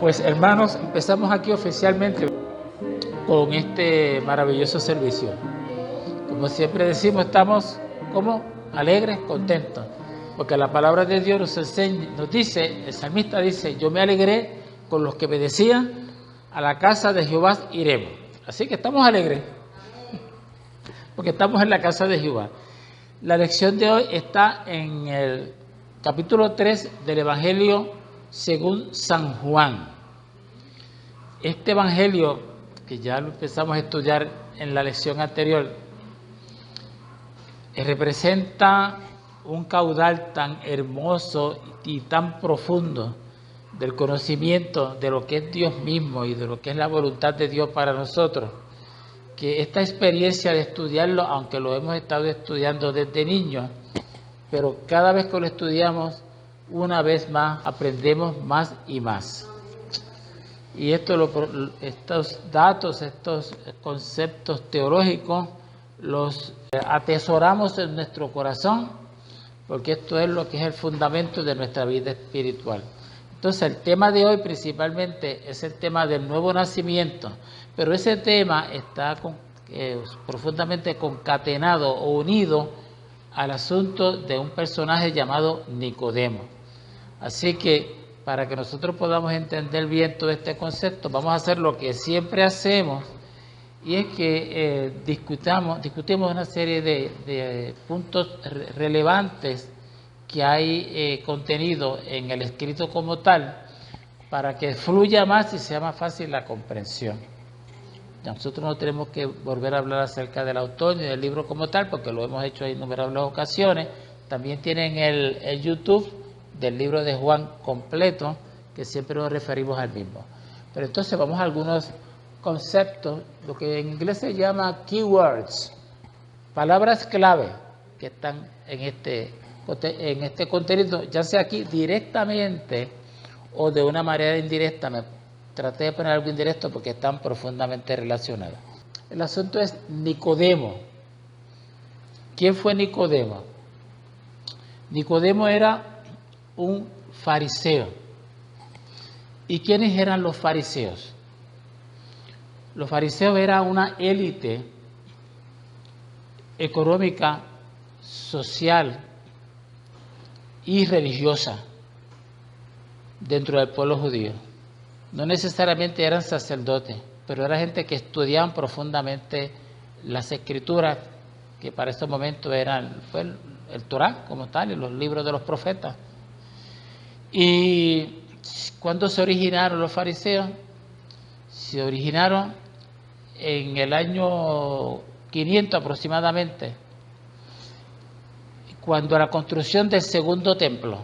Pues hermanos, empezamos aquí oficialmente con este maravilloso servicio. Como siempre decimos, estamos como alegres, contentos, porque la palabra de Dios nos enseña, nos dice, el salmista dice, yo me alegré con los que me decían, a la casa de Jehová iremos. Así que estamos alegres, porque estamos en la casa de Jehová. La lección de hoy está en el capítulo 3 del Evangelio según San Juan. Este Evangelio, que ya lo empezamos a estudiar en la lección anterior, representa un caudal tan hermoso y tan profundo del conocimiento de lo que es Dios mismo y de lo que es la voluntad de Dios para nosotros, que esta experiencia de estudiarlo, aunque lo hemos estado estudiando desde niños, pero cada vez que lo estudiamos, una vez más, aprendemos más y más. Y estos datos, estos conceptos teológicos, los atesoramos en nuestro corazón, porque esto es lo que es el fundamento de nuestra vida espiritual. Entonces, el tema de hoy principalmente es el tema del nuevo nacimiento, pero ese tema está profundamente concatenado o unido al asunto de un personaje llamado Nicodemo. Así que, para que nosotros podamos entender bien todo este concepto, vamos a hacer lo que siempre hacemos, y es que discutimos una serie de puntos relevantes que hay contenido en el escrito como tal, para que fluya más y sea más fácil la comprensión. Ya nosotros no tenemos que volver a hablar acerca del autor ni del libro como tal, porque lo hemos hecho en innumerables ocasiones. También tienen el YouTube del libro de Juan completo, que siempre nos referimos al mismo. Pero entonces vamos a algunos conceptos, lo que en inglés se llama keywords, palabras clave que están en este contenido, ya sea aquí directamente o de una manera indirecta. Me traté de poner algo indirecto porque están profundamente relacionados. El asunto es Nicodemo. ¿Quién fue Nicodemo? Nicodemo era un fariseo. ¿Y quiénes eran los fariseos? Los fariseos eran una élite económica, social y religiosa dentro del pueblo judío. No necesariamente eran sacerdotes, pero era gente que estudiaban profundamente las escrituras, que para ese momento eran el Torá como tal y los libros de los profetas. ¿Y cuándo se originaron los fariseos? Se originaron en el año 500 aproximadamente, cuando la construcción del segundo templo.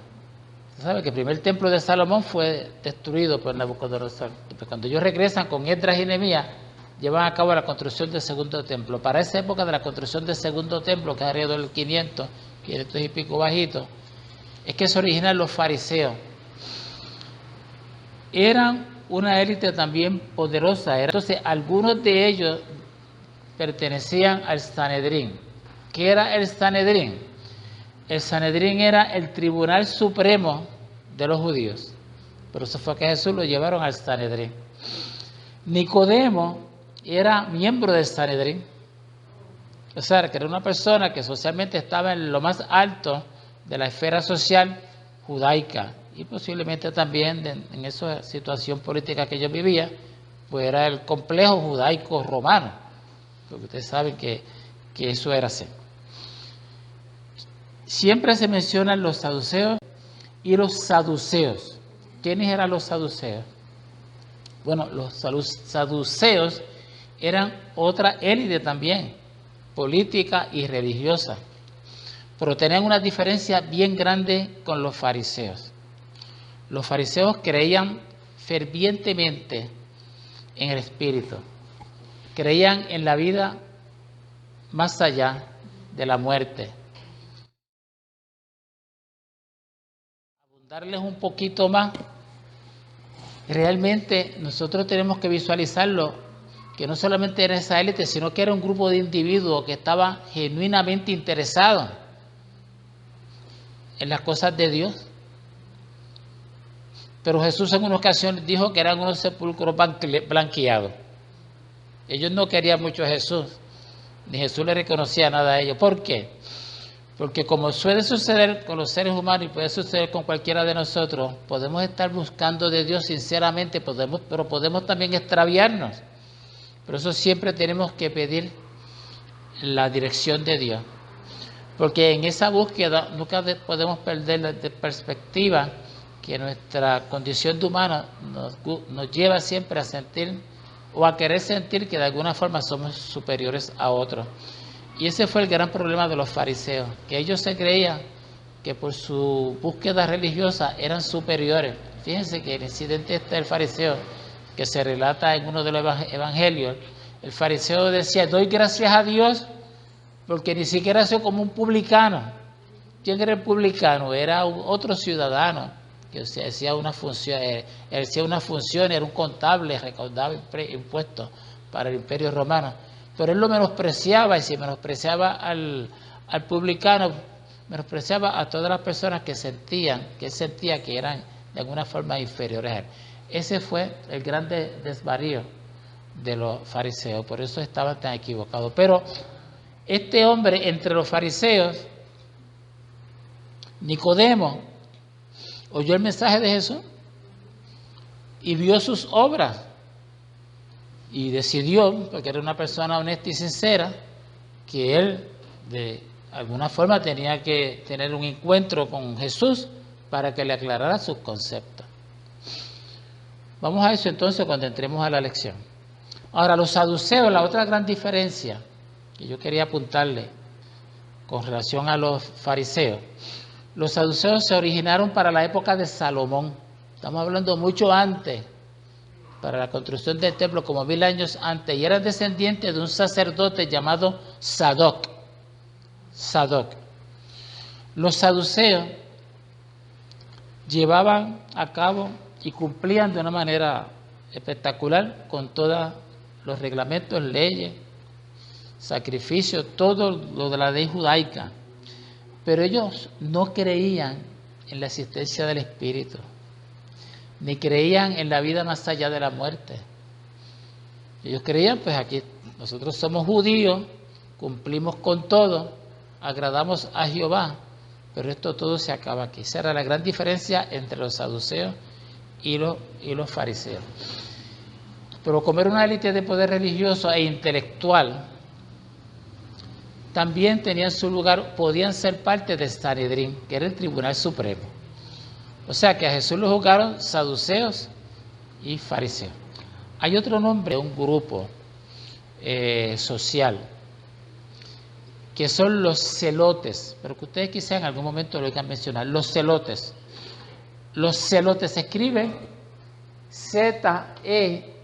Usted sabe que el primer templo de Salomón fue destruido por Nabucodonosor. Cuando ellos regresan con Esdras y Nehemías, llevan a cabo la construcción del segundo templo. Para esa época de la construcción del segundo templo, que es alrededor del 500 y pico bajito, es que se originan los fariseos. Eran una élite también poderosa. Entonces, algunos de ellos pertenecían al Sanedrín. ¿Qué era el Sanedrín? El Sanedrín era el tribunal supremo de los judíos. Por eso fue que Jesús lo llevaron al Sanedrín. Nicodemo era miembro del Sanedrín. O sea, que era una persona que socialmente estaba en lo más alto de la esfera social judaica y posiblemente también en esa situación política que yo vivía, pues era el complejo judaico romano, porque ustedes saben que eso era así. Siempre se mencionan los saduceos y los saduceos. ¿Quiénes eran los saduceos? Bueno, los saduceos eran otra élite también, política y religiosa, pero tenían una diferencia bien grande con los fariseos. Los fariseos creían fervientemente en el Espíritu, creían en la vida más allá de la muerte. Abundarles un poquito más, realmente nosotros tenemos que visualizarlo, que no solamente era esa élite, sino que era un grupo de individuos que estaban genuinamente interesados en las cosas de Dios. Pero Jesús en una ocasión dijo que eran unos sepulcros blanqueados. Ellos no querían mucho a Jesús, ni Jesús le reconocía nada a ellos. ¿Por qué? Porque como suele suceder con los seres humanos y puede suceder con cualquiera de nosotros, podemos estar buscando de Dios sinceramente, pero podemos también extraviarnos. Por eso siempre tenemos que pedir la dirección de Dios. Porque en esa búsqueda nunca podemos perder de perspectiva que nuestra condición de humano nos lleva siempre a sentir o a querer sentir que de alguna forma somos superiores a otros. Y ese fue el gran problema de los fariseos, que ellos se creían que por su búsqueda religiosa eran superiores. Fíjense que el incidente del fariseo, que se relata en uno de los evangelios, el fariseo decía, doy gracias a Dios porque ni siquiera soy como un publicano. ¿Quién era el publicano? Era otro ciudadano que hacía una función, era un contable, recaudaba impuestos para el Imperio Romano. Pero él lo menospreciaba, y si menospreciaba al publicano, menospreciaba a todas las personas que él sentía que eran de alguna forma inferiores a él. Ese fue el gran desvarío de los fariseos, por eso estaban tan equivocados. Pero este hombre entre los fariseos, Nicodemo, oyó el mensaje de Jesús y vio sus obras y decidió, porque era una persona honesta y sincera, que él de alguna forma tenía que tener un encuentro con Jesús para que le aclarara sus conceptos. Vamos a eso entonces cuando entremos a la lección. Ahora, los saduceos, la otra gran diferencia que yo quería apuntarle con relación a los fariseos. Los saduceos se originaron para la época de Salomón. Estamos hablando mucho antes, para la construcción del templo, como 1000 años antes, y eran descendientes de un sacerdote llamado Sadoc. Los saduceos llevaban a cabo y cumplían de una manera espectacular con todos los reglamentos, leyes, sacrificios, todo lo de la ley judaica. Pero ellos no creían en la existencia del Espíritu, ni creían en la vida más allá de la muerte. Ellos creían, pues aquí nosotros somos judíos, cumplimos con todo, agradamos a Jehová, pero esto todo se acaba aquí. Esa era la gran diferencia entre los saduceos y los fariseos. Pero como era una élite de poder religioso e intelectual, también tenían su lugar, podían ser parte del Sanedrín, que era el Tribunal Supremo. O sea que a Jesús lo juzgaron saduceos y fariseos. Hay otro nombre, un grupo social, que son los celotes, pero que ustedes quizá en algún momento lo oigan mencionar, los celotes. Los celotes se escriben Z-E-L-O-T-E-S.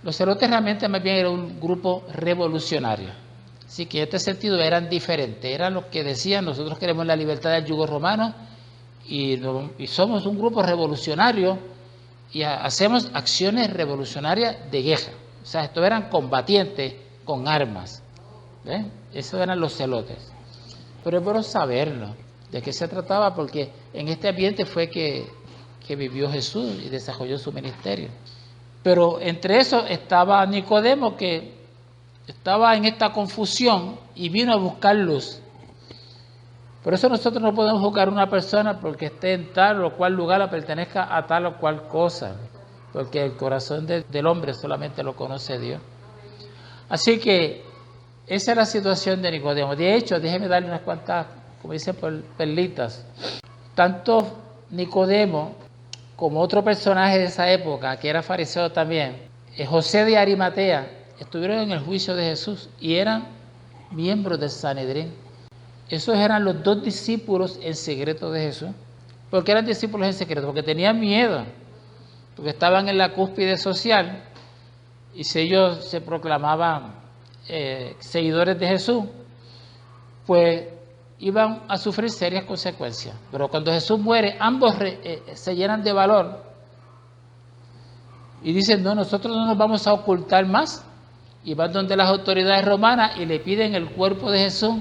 Los celotes realmente más bien eran un grupo revolucionario. Así que en este sentido eran diferentes. Eran los que decían, nosotros queremos la libertad del yugo romano y somos un grupo revolucionario y hacemos acciones revolucionarias de guerra. O sea, estos eran combatientes con armas. ¿Ven? Esos eran los celotes. Pero es bueno saberlo, de qué se trataba, porque en este ambiente fue que vivió Jesús y desarrolló su ministerio. Pero entre esos estaba Nicodemo, que estaba en esta confusión y vino a buscar luz. Por eso nosotros no podemos juzgar a una persona porque esté en tal o cual lugar o pertenezca a tal o cual cosa, porque el corazón del hombre solamente lo conoce Dios. Así que esa es la situación de Nicodemo. De hecho, déjeme darle unas cuantas, como dicen, perlitas. Tanto Nicodemo como otro personaje de esa época, que era fariseo también, José de Arimatea, estuvieron en el juicio de Jesús y eran miembros del Sanedrín. Esos eran los dos discípulos en secreto de Jesús. ¿Por qué eran discípulos en secreto? Porque tenían miedo, porque estaban en la cúspide social y si ellos se proclamaban seguidores de Jesús, pues iban a sufrir serias consecuencias. Pero cuando Jesús muere, ambos se llenan de valor y dicen, no, nosotros no nos vamos a ocultar más, y van donde las autoridades romanas y le piden el cuerpo de Jesús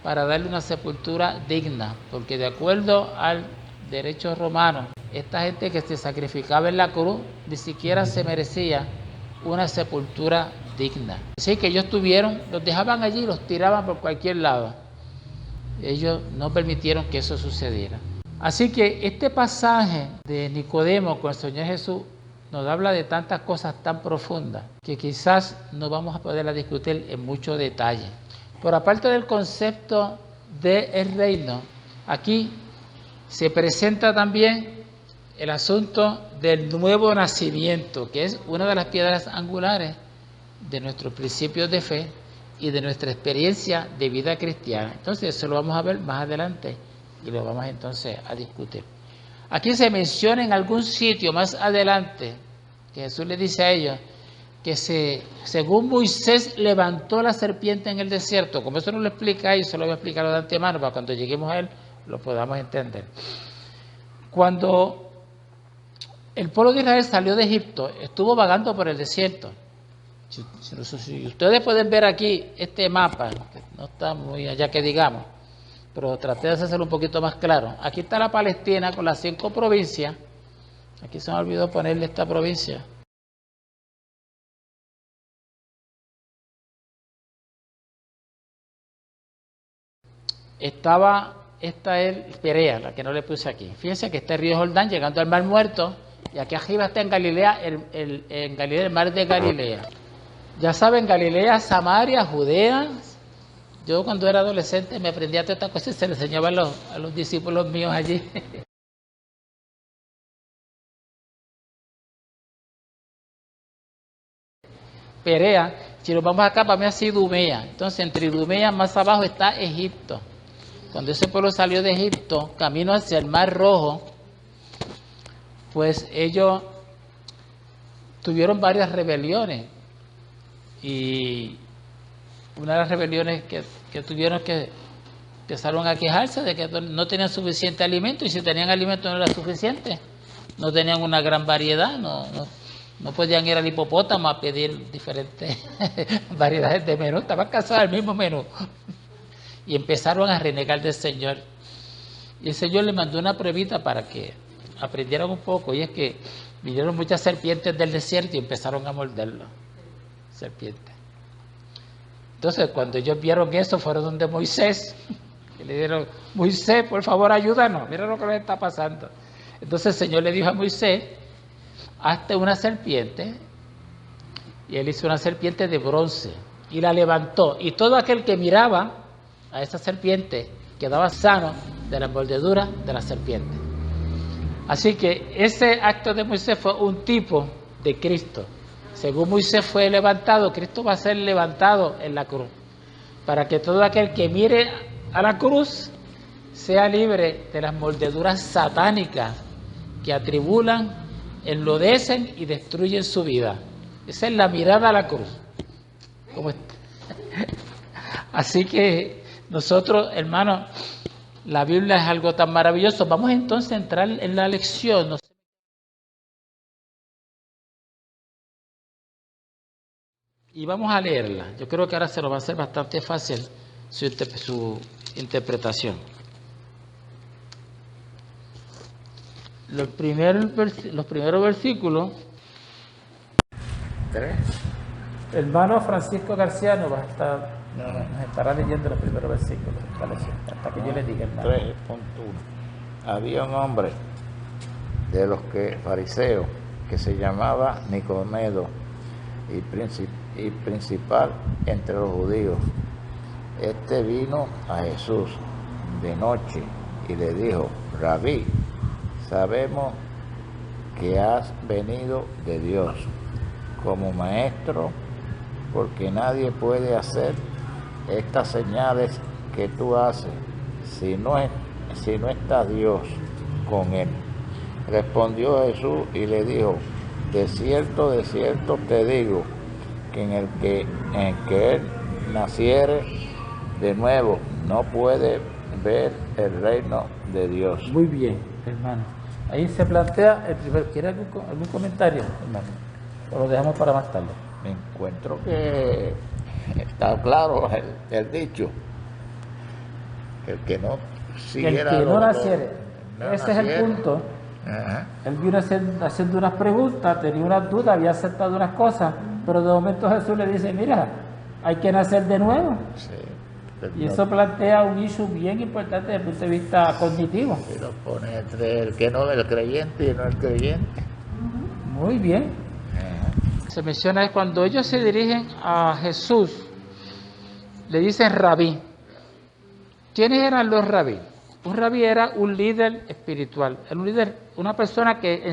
para darle una sepultura digna, porque de acuerdo al derecho romano, esta gente que se sacrificaba en la cruz ni siquiera se merecía una sepultura digna. Así que ellos los dejaban allí y los tiraban por cualquier lado. Ellos no permitieron que eso sucediera. Así que este pasaje de Nicodemo con el Señor Jesús nos habla de tantas cosas tan profundas que quizás no vamos a poderlas discutir en mucho detalle. Pero aparte del concepto del reino, aquí se presenta también el asunto del nuevo nacimiento, que es una de las piedras angulares de nuestros principios de fe y de nuestra experiencia de vida cristiana. Entonces eso lo vamos a ver más adelante y lo vamos entonces a discutir. Aquí se menciona en algún sitio más adelante que Jesús le dice a ellos que según Moisés levantó la serpiente en el desierto. Como eso no lo explica ahí, se lo voy a explicar de antemano para cuando lleguemos a él lo podamos entender. Cuando el pueblo de Israel salió de Egipto, estuvo vagando por el desierto. Si ustedes pueden ver aquí este mapa, que no está muy allá que digamos, pero traté de hacerlo un poquito más claro. Aquí está la Palestina con las 5 provincias. Aquí se me olvidó ponerle esta provincia. Esta es Perea, la que no le puse aquí. Fíjense que está el río Jordán llegando al Mar Muerto, y aquí arriba está en Galilea, en Galilea, el mar de Galilea. Ya saben, Galilea, Samaria, Judea. Yo cuando era adolescente me aprendía todas estas cosas y se le enseñaba a los discípulos míos allí. Perea, si nos vamos acá, para mí ha sido Idumea. Entonces, entre Idumea más abajo está Egipto. Cuando ese pueblo salió de Egipto, camino hacia el Mar Rojo, pues ellos tuvieron varias rebeliones. Y una de las rebeliones que tuvieron que empezaron a quejarse de que no tenían suficiente alimento, y si tenían alimento no era suficiente. No tenían una gran variedad, no podían ir al hipopótamo a pedir diferentes variedades de menú, estaban cansados del mismo menú. Y empezaron a renegar del Señor. Y el Señor le mandó una pruebita para que aprendieran un poco, y es que vinieron muchas serpientes del desierto y empezaron a morderlo. Serpientes. Entonces, cuando ellos vieron eso, fueron donde Moisés, y le dijeron, Moisés, por favor, ayúdanos, mira lo que nos está pasando. Entonces el Señor le dijo a Moisés, hazte una serpiente, y él hizo una serpiente de bronce, y la levantó, y todo aquel que miraba a esa serpiente quedaba sano de la mordedura de la serpiente. Así que ese acto de Moisés fue un tipo de Cristo. Según Moisés fue levantado, Cristo va a ser levantado en la cruz, para que todo aquel que mire a la cruz sea libre de las mordeduras satánicas que atribulan, enlodecen y destruyen su vida. Esa es la mirada a la cruz. Así que nosotros, hermanos, la Biblia es algo tan maravilloso. Vamos entonces a entrar en la lección. Y vamos a leerla. Yo creo que ahora se nos va a hacer bastante fácil su interpretación. Los primeros versículos 3, Hermano Francisco García nos estará leyendo los primeros versículos de esta lección, hasta que yo le diga, hermano. 3.1. Había un hombre de los fariseos que se llamaba Nicodemo y principal entre los judíos. Este vino a Jesús de noche y le dijo: Rabí, sabemos que has venido de Dios como maestro, porque nadie puede hacer estas señales que tú haces si no está Dios con él. Respondió Jesús y le dijo: de cierto te digo, que en el que él naciere de nuevo no puede ver el reino de Dios. Muy bien, hermano. Ahí se plantea el primer. ¿Quiere algún comentario, hermano? O lo dejamos para más tarde. Me encuentro que está claro el dicho. El que no siguiera, el que no naciere. Ese es el punto. Ajá. Él vino haciendo unas preguntas, tenía unas dudas, había aceptado unas cosas, pero de momento Jesús le dice: mira, hay que nacer de nuevo. Sí, y eso plantea un issue bien importante desde el punto de vista cognitivo. Y lo pone entre el que no, el creyente y no el creyente. Muy bien. Se menciona que cuando ellos se dirigen a Jesús, le dicen rabí. ¿Quiénes eran los rabí? Un rabí era un líder espiritual, una persona que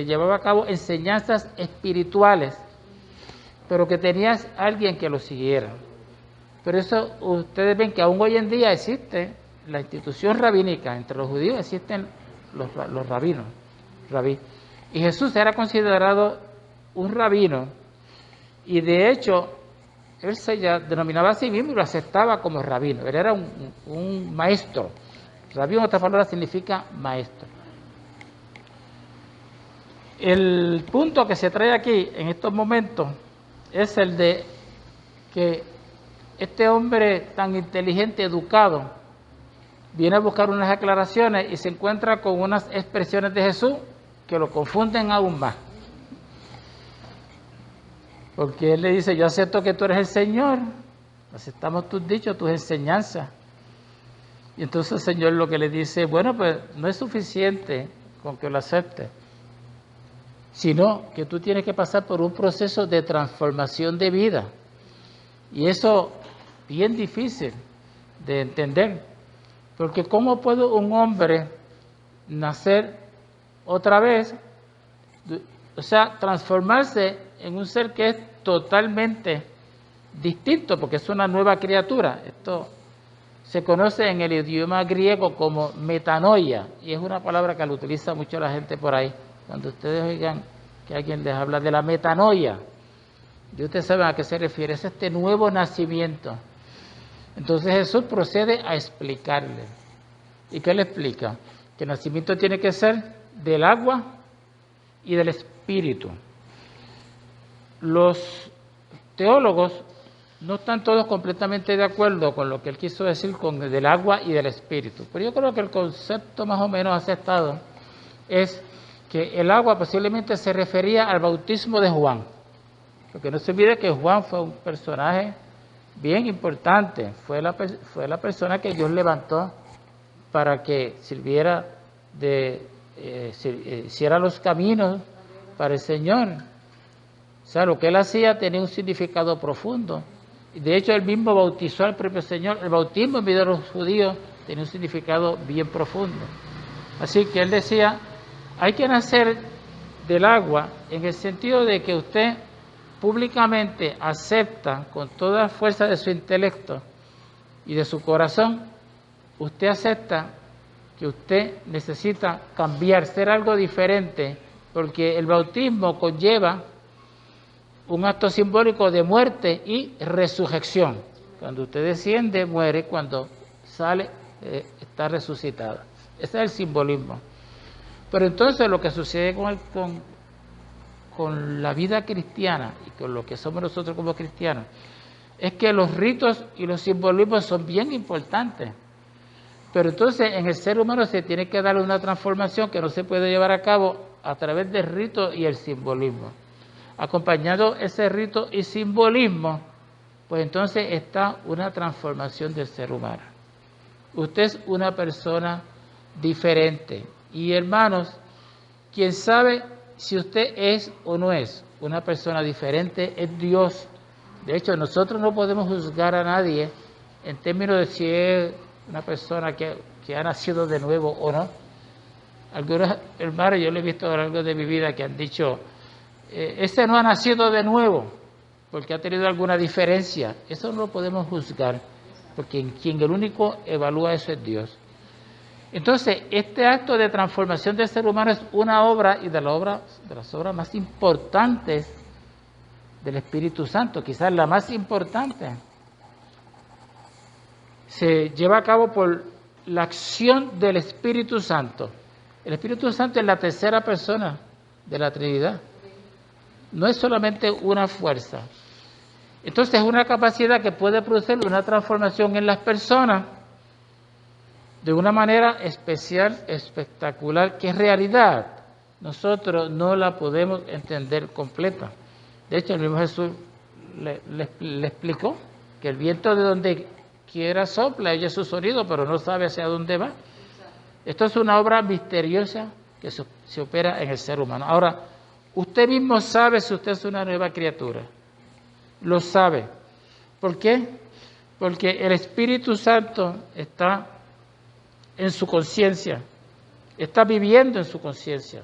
llevaba a cabo enseñanzas espirituales, pero que tenía alguien que lo siguiera. Pero eso ustedes ven que aún hoy en día existe la institución rabínica, entre los judíos existen los rabinos, rabí. Y Jesús era considerado un rabino, y de hecho él se denominaba a sí mismo y lo aceptaba como rabino. Él era un maestro. Rabí, en otras palabras, significa maestro. El punto que se trae aquí en estos momentos es el de que este hombre tan inteligente, educado, viene a buscar unas aclaraciones y se encuentra con unas expresiones de Jesús que lo confunden aún más. Porque él le dice: yo acepto que tú eres el Señor, aceptamos tus dichos, tus enseñanzas. Y entonces el Señor lo que le dice: bueno, pues no es suficiente con que lo aceptes, sino que tú tienes que pasar por un proceso de transformación de vida. Y eso bien difícil de entender, porque ¿cómo puede un hombre nacer otra vez? O sea, transformarse en un ser que es totalmente distinto, porque es una nueva criatura. Esto se conoce en el idioma griego como metanoia, y es una palabra que la utiliza mucho la gente por ahí. Cuando ustedes oigan que alguien les habla de la metanoia, y ustedes saben a qué se refiere, es este nuevo nacimiento. Entonces Jesús procede a explicarle. ¿Y qué le explica? Que el nacimiento tiene que ser del agua y del espíritu. Los teólogos no están todos completamente de acuerdo con lo que él quiso decir con del agua y del espíritu, pero yo creo que el concepto más o menos aceptado es que el agua posiblemente se refería al bautismo de Juan, porque no se olvide que Juan fue un personaje bien importante, fue la persona que Dios levantó para que sirviera hiciera los caminos para el Señor. O sea, lo que él hacía tenía un significado profundo. Y de hecho, él mismo bautizó al propio Señor. El bautismo en vida de los judíos tenía un significado bien profundo. Así que él decía: hay que nacer del agua en el sentido de que usted públicamente acepta con toda la fuerza de su intelecto y de su corazón, usted acepta que usted necesita cambiar, ser algo diferente, porque el bautismo conlleva un acto simbólico de muerte y resurrección. Cuando usted desciende, muere; cuando sale, está resucitado. Ese es el simbolismo. Pero entonces lo que sucede con la vida cristiana y con lo que somos nosotros como cristianos es que los ritos y los simbolismos son bien importantes. Pero entonces en el ser humano se tiene que darle una transformación que no se puede llevar a cabo a través del rito y el simbolismo. acompañado ese rito y simbolismo, pues entonces está una transformación del ser humano. Usted es una persona diferente. Y hermanos, quien sabe si usted es o no es una persona diferente es Dios. De hecho, nosotros no podemos juzgar a nadie en términos de si es una persona que ha nacido de nuevo o no. Algunos hermanos, yo le he visto a lo largo de mi vida que han dicho, ese no ha nacido de nuevo, porque ha tenido alguna diferencia. Eso no lo podemos juzgar, porque quien el único evalúa eso es Dios. Entonces, este acto de transformación del ser humano es una obra, y de las obras más importantes del Espíritu Santo, quizás la más importante. Se lleva a cabo por la acción del Espíritu Santo. El Espíritu Santo es la tercera persona de la Trinidad. No es solamente una fuerza. Entonces es una capacidad que puede producir una transformación en las personas de una manera especial, espectacular, que en realidad nosotros no la podemos entender completa. De hecho, el mismo Jesús le explicó que el viento de donde quiera sopla, oye su sonido, pero no sabe hacia dónde va. Esto es una obra misteriosa que se opera en el ser humano. Ahora, usted mismo sabe si usted es una nueva criatura. Lo sabe. ¿Por qué? Porque el Espíritu Santo está en su conciencia, está viviendo en su conciencia.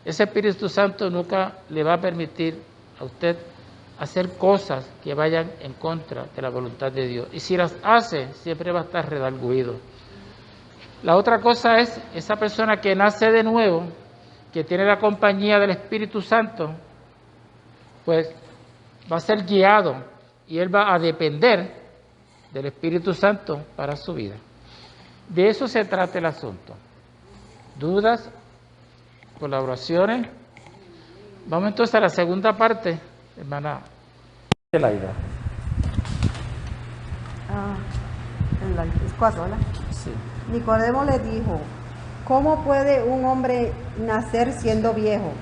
Ese Espíritu Santo nunca le va a permitir a usted hacer cosas que vayan en contra de la voluntad de Dios. Y si las hace, siempre va a estar redarguido. La otra cosa es esa persona que nace de nuevo, que tiene la compañía del Espíritu Santo, pues va a ser guiado y él va a depender del Espíritu Santo para su vida. De eso se trata el asunto. ¿Dudas? ¿Colaboraciones? Vamos entonces a la segunda parte, hermana Adelaida. Es 4, ¿verdad? Sí. Nicodemo le dijo, ¿cómo puede un hombre nacer siendo viejo?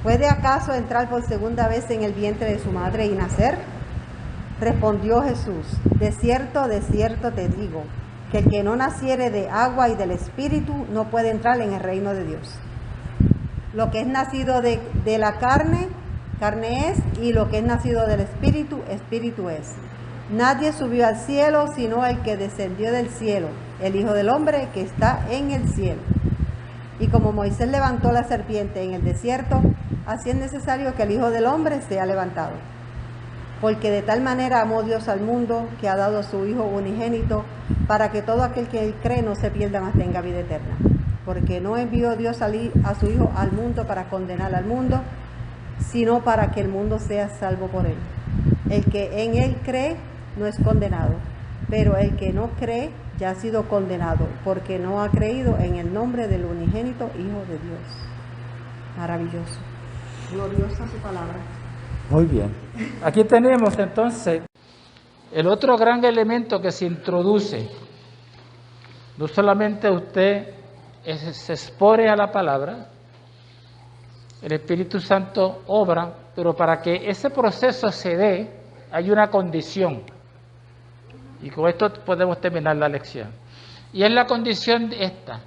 ¿Puede acaso entrar por segunda vez en el vientre de su madre y nacer? Respondió Jesús, de cierto te digo, que el que no naciere de agua y del Espíritu no puede entrar en el reino de Dios. Lo que es nacido de la carne, carne es, y lo que es nacido del Espíritu, Espíritu es. Nadie subió al cielo sino el que descendió del cielo, el Hijo del Hombre que está en el cielo. Y como Moisés levantó la serpiente en el desierto, así es necesario que el Hijo del Hombre sea levantado. Porque de tal manera amó Dios al mundo, que ha dado a su Hijo unigénito, para que todo aquel que cree no se pierda, mas tenga vida eterna. Porque no envió Dios a su Hijo al mundo para condenar al mundo, sino para que el mundo sea salvo por él. El que en él cree no es condenado, pero el que no cree ya ha sido condenado, porque no ha creído en el nombre del unigénito Hijo de Dios. Maravilloso. Gloriosa su palabra. Muy bien. Aquí tenemos entonces el otro gran elemento que se introduce. No solamente usted se expone a la palabra, el Espíritu Santo obra, pero para que ese proceso se dé, hay una condición. Y con esto podemos terminar la lección. Y es la condición esta,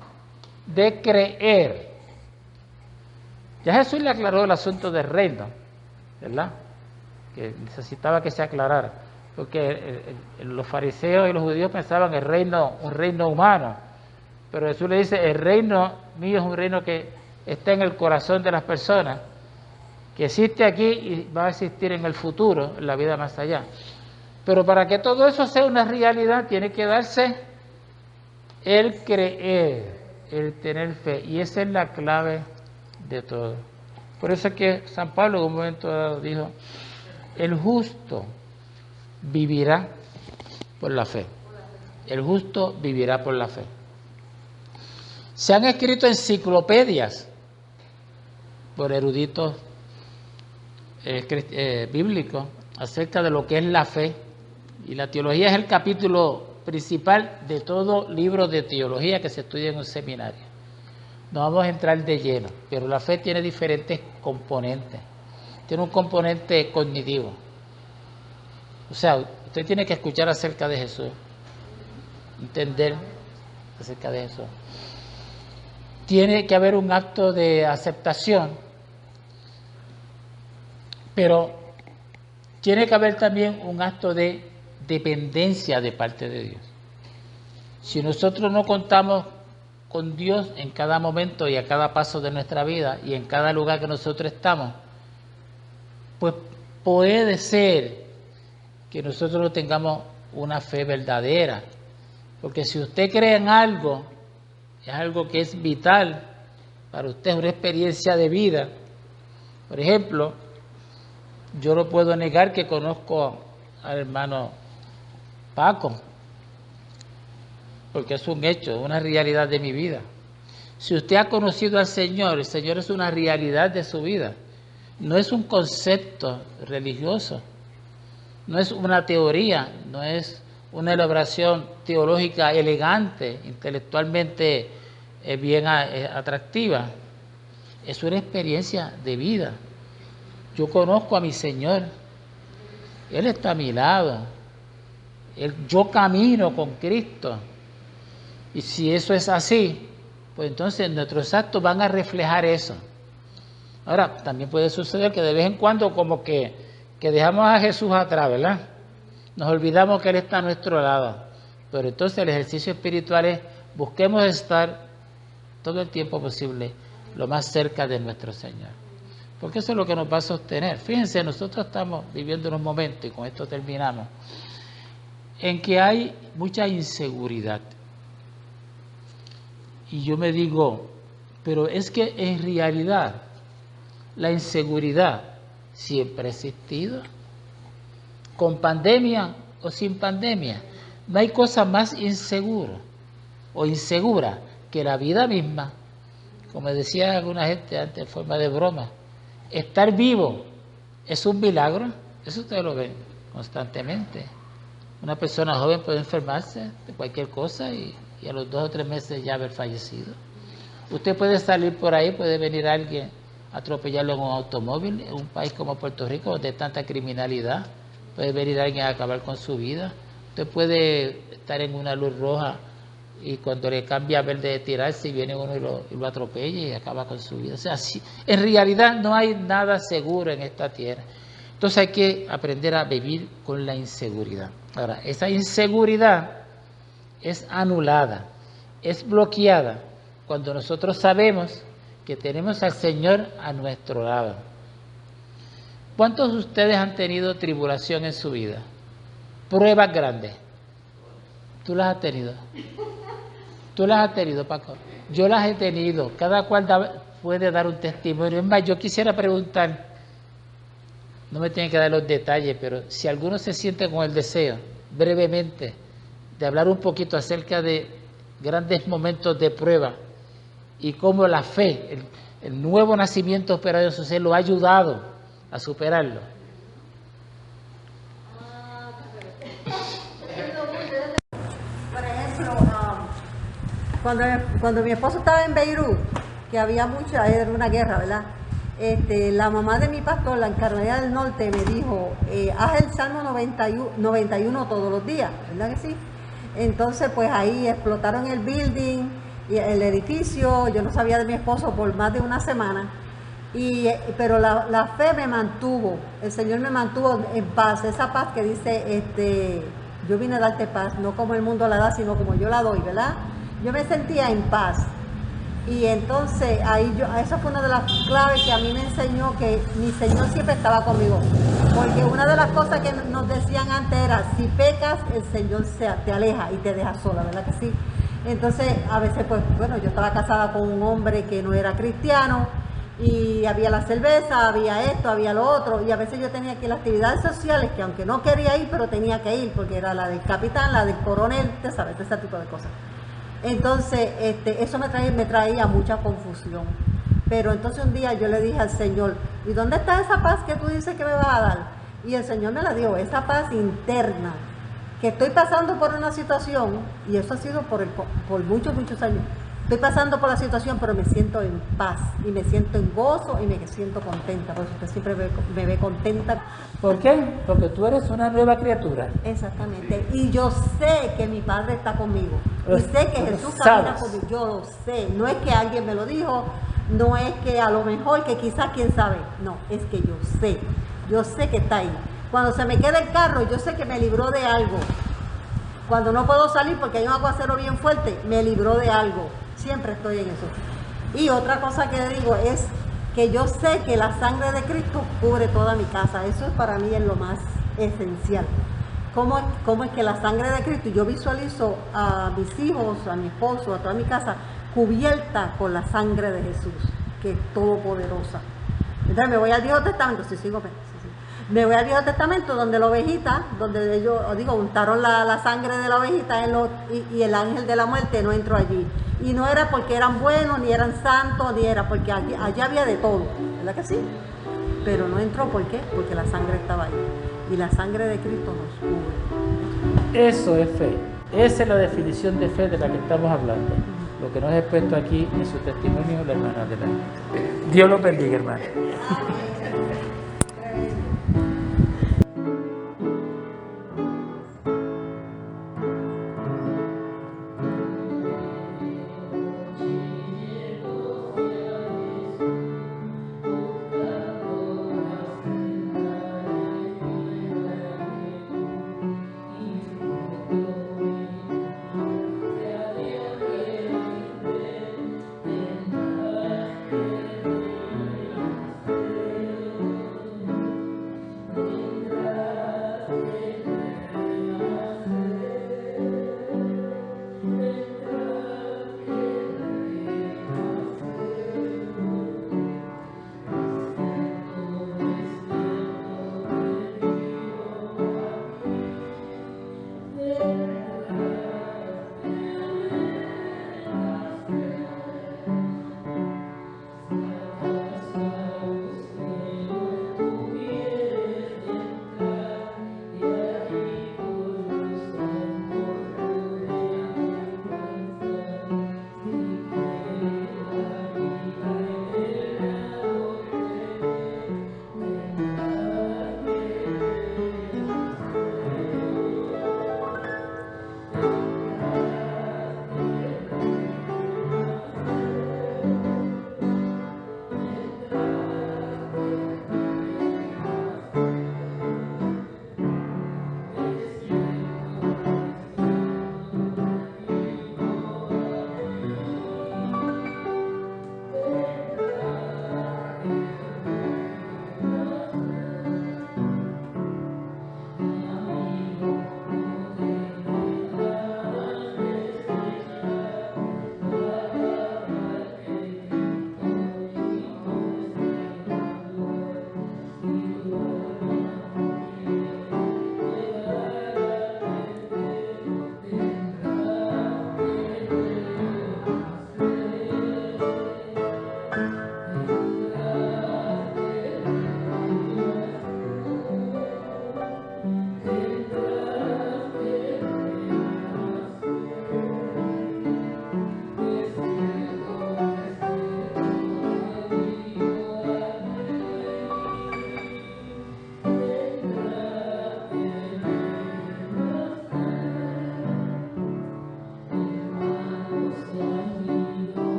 de creer. Ya Jesús le aclaró el asunto del reino, ¿verdad? Que necesitaba que se aclarara, porque los fariseos y los judíos pensaban el reino, un reino humano, pero Jesús le dice, el reino mío es un reino que está en el corazón de las personas, que existe aquí y va a existir en el futuro, en la vida más allá. Pero para que todo eso sea una realidad, tiene que darse el creer, el tener fe, y esa es la clave de todo. Por eso es que San Pablo en un momento dado dijo, el justo vivirá por la fe. El justo vivirá por la fe. Se han escrito enciclopedias por eruditos bíblicos acerca de lo que es la fe. Y la teología es el capítulo principal de todo libro de teología que se estudia en un seminario. No vamos a entrar de lleno, pero la fe tiene diferentes componentes. tiene un componente cognitivo. O sea, usted tiene que escuchar acerca de Jesús, entender acerca de Jesús. Tiene que haber un acto de aceptación, pero tiene que haber también un acto de dependencia de parte de Dios. Si nosotros no contamos con Dios en cada momento y a cada paso de nuestra vida y en cada lugar que nosotros estamos, pues puede ser que nosotros no tengamos una fe verdadera. Porque si usted cree en algo, es algo que es vital para usted, es una experiencia de vida. Por ejemplo, yo no puedo negar que conozco al hermano Paco, porque es un hecho, una realidad de mi vida. Si usted ha conocido al Señor, el Señor es una realidad de su vida. No es un concepto religioso, no es una teoría, no es una elaboración teológica elegante, intelectualmente bien atractiva. Es una experiencia de vida. Yo conozco a mi Señor, Él está a mi lado, yo camino con Cristo. Y si eso es así, pues entonces nuestros actos van a reflejar eso. Ahora, también puede suceder que de vez en cuando como que dejamos a Jesús atrás, ¿verdad? Nos olvidamos que Él está a nuestro lado. Pero entonces el ejercicio espiritual es busquemos estar todo el tiempo posible lo más cerca de nuestro Señor. Porque eso es lo que nos va a sostener. Fíjense, nosotros estamos viviendo unos momentos, y con esto terminamos, en que hay mucha inseguridad. Y yo me digo, pero es que en realidad la inseguridad siempre ha existido, con pandemia o sin pandemia. No hay cosa más insegura o insegura que la vida misma. Como decía alguna gente antes en forma de broma, estar vivo es un milagro. Eso ustedes lo ven constantemente. Una persona joven puede enfermarse de cualquier cosa y a los 2 o 3 meses ya haber fallecido. Usted puede salir por ahí, puede venir alguien a atropellarlo en un automóvil, en un país como Puerto Rico, donde hay tanta criminalidad, puede venir alguien a acabar con su vida. Usted puede estar en una luz roja y cuando le cambia a verde de tirarse y viene uno y lo atropella y acaba con su vida. O sea, en realidad no hay nada seguro en esta tierra. Entonces hay que aprender a vivir con la inseguridad. Ahora, esa inseguridad es anulada, es bloqueada cuando nosotros sabemos que tenemos al Señor a nuestro lado. ¿Cuántos de ustedes han tenido tribulación en su vida? Pruebas grandes. ¿Tú las has tenido? ¿Tú las has tenido, Paco? Yo las he tenido. Cada cual puede dar un testimonio. Es más, yo quisiera preguntar, no me tienen que dar los detalles, pero si alguno se siente con el deseo, brevemente, de hablar un poquito acerca de grandes momentos de prueba y cómo la fe, el nuevo nacimiento esperado en su ser lo ha ayudado a superarlo. Por ejemplo, cuando mi esposo estaba en Beirut, que había era una guerra, ¿verdad? La mamá de mi pastor, la en Carolina del Norte, me dijo, haz el Salmo 91 todos los días, ¿verdad que sí? Entonces, pues ahí explotaron el building, y el edificio, yo no sabía de mi esposo por más de una semana, pero la fe me mantuvo, el Señor me mantuvo en paz, esa paz que dice, yo vine a darte paz, no como el mundo la da, sino como yo la doy, ¿verdad? Yo me sentía en paz. Y entonces ahí esa fue una de las claves que a mí me enseñó que mi Señor siempre estaba conmigo. Porque una de las cosas que nos decían antes era, si pecas, el Señor te aleja y te deja sola, ¿verdad que sí? Entonces a veces, pues bueno, yo estaba casada con un hombre que no era cristiano y había la cerveza, había esto, había lo otro, y a veces yo tenía que ir a las actividades sociales, que aunque no quería ir, pero tenía que ir, porque era la del capitán, la del coronel, te sabes, ese tipo de cosas. Entonces, eso me traía mucha confusión. Pero entonces un día yo le dije al Señor, ¿y dónde está esa paz que tú dices que me vas a dar? Y el Señor me la dio, esa paz interna, que estoy pasando por una situación, y eso ha sido por muchos, muchos años, Estoy pasando por la situación, pero me siento en paz y me siento en gozo y me siento contenta. Por eso usted siempre me ve contenta. ¿Por qué? Porque tú eres una nueva criatura. Exactamente. Y yo sé que mi Padre está conmigo. Y sé que Jesús camina conmigo. Yo lo sé. No es que alguien me lo dijo, no es que a lo mejor, que quizás quién sabe. No, es que yo sé. Yo sé que está ahí. Cuando se me queda el carro, yo sé que me libró de algo. Cuando no puedo salir porque hay un aguacero bien fuerte, me libró de algo. Siempre estoy en eso. Y otra cosa que le digo es que yo sé que la sangre de Cristo cubre toda mi casa. Eso es para mí es lo más esencial. ¿Cómo es que la sangre de Cristo, yo visualizo a mis hijos, a mi esposo, a toda mi casa, cubierta con la sangre de Jesús, que es todopoderosa? Entonces me voy al Viejo Testamento, me voy al Viejo Testamento donde la ovejita, donde ellos, untaron la sangre de la ovejita y el ángel de la muerte no entró allí. Y no era porque eran buenos, ni eran santos, ni era porque allá había de todo, ¿verdad que sí? Pero no entró, ¿por qué? Porque la sangre estaba ahí. Y la sangre de Cristo nos cubre. Eso es fe. Esa es la definición de fe de la que estamos hablando. Lo que nos he expuesto aquí en su testimonio, la hermana Adelaide. Dios los bendiga, hermano.